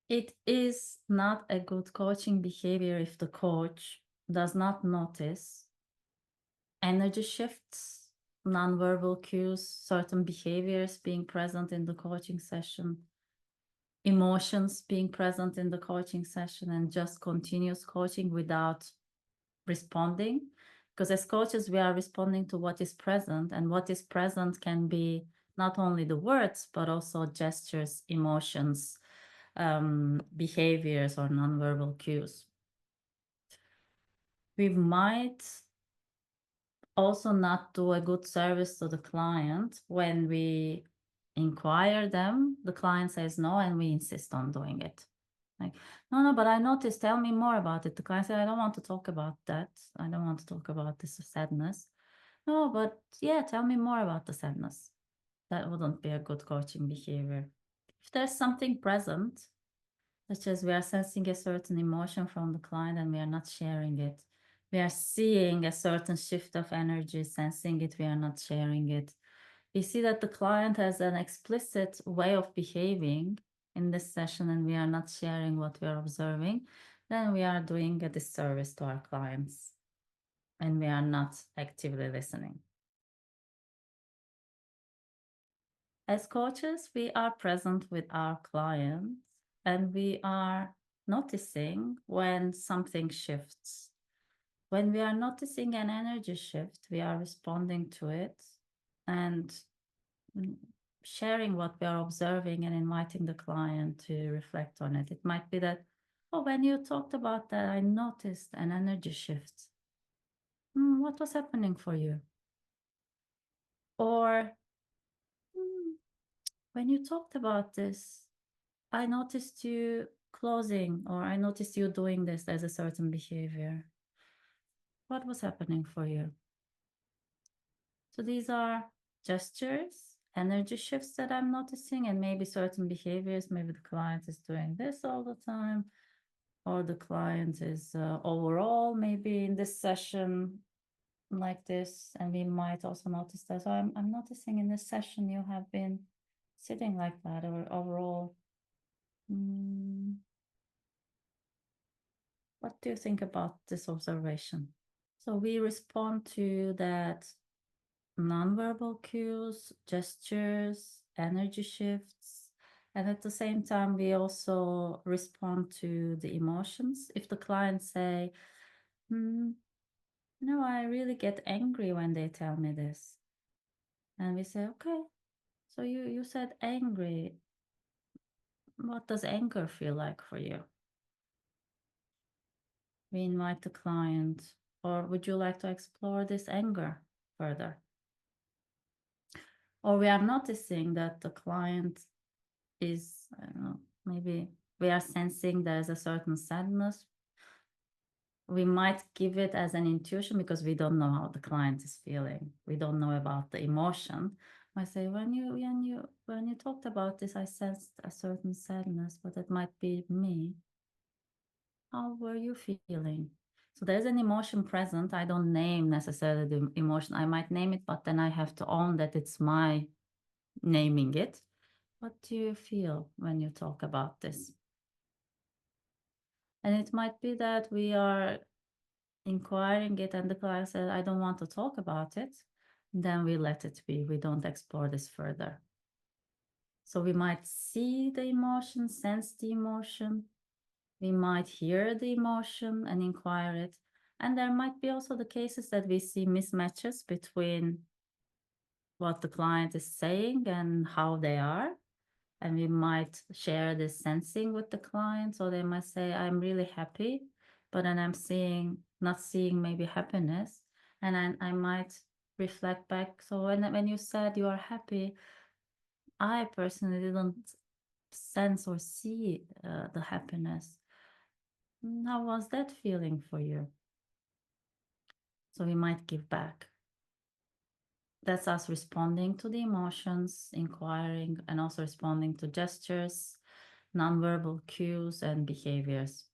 It is not a good coaching behavior if the coach does not notice energy shifts, nonverbal cues, certain behaviors being present in the coaching session, emotions being present in the coaching session, and just continuous coaching without responding. Because as coaches, we are responding to what is present, and what is present can be not only the words, but also gestures, emotions, behaviors, or nonverbal cues. We might also not do a good service to the client when we inquire them, the client says no, and we insist on doing it. Like, no, but I noticed, tell me more about it. The client said, I don't want to talk about that. I don't want to talk about this sadness. No, but yeah, tell me more about the sadness. That wouldn't be a good coaching behavior. If there's something present, such as we are sensing a certain emotion from the client and we are not sharing it, we are seeing a certain shift of energy, sensing it, we are not sharing it. We see that the client has an explicit way of behaving in this session and we are not sharing what we are observing, then we are doing a disservice to our clients and we are not actively listening. As coaches, we are present with our clients and we are noticing when something shifts. When we are noticing an energy shift, we are responding to it and sharing what we are observing and inviting the client to reflect on it. It might be that, oh, when you talked about that, I noticed an energy shift. What was happening for you? Or when you talked about this, I noticed you closing, or I noticed you doing this as a certain behavior. What was happening for you? So these are gestures, energy shifts that I'm noticing, and maybe certain behaviors. Maybe the client is doing this all the time, or the client is overall maybe in this session like this, and we might also notice that. So I'm noticing in this session you have been sitting like that, or overall. What do you think about this observation? So we respond to that nonverbal cues, gestures, energy shifts, and at the same time, we also respond to the emotions. If the client say, no, I really get angry when they tell me this. And we say, okay, so you said angry. What does anger feel like for you? We invite the client, or would you like to explore this anger further? Or we are noticing that the client is, I don't know, maybe we are sensing there's a certain sadness. We might give it as an intuition because we don't know how the client is feeling. We don't know about the emotion. I say, when you talked about this, I sensed a certain sadness, but it might be me. How were you feeling? So there's an emotion present. I don't name necessarily the emotion. I might name it, but then I have to own that it's my naming it. What do you feel when you talk about this? And it might be that we are inquiring it and the client says, I don't want to talk about it. Then we let it be. We don't explore this further. So we might see the emotion, sense the emotion. We might hear the emotion and inquire it. And there might be also the cases that we see mismatches between what the client is saying and how they are. And we might share this sensing with the client. So they might say, I'm really happy, but then I'm not seeing maybe happiness. And I might reflect back. So when you said you are happy, I personally didn't sense or see the happiness. How was that feeling for you? So we might give back. That's us responding to the emotions, inquiring, and also responding to gestures, nonverbal cues, and behaviors.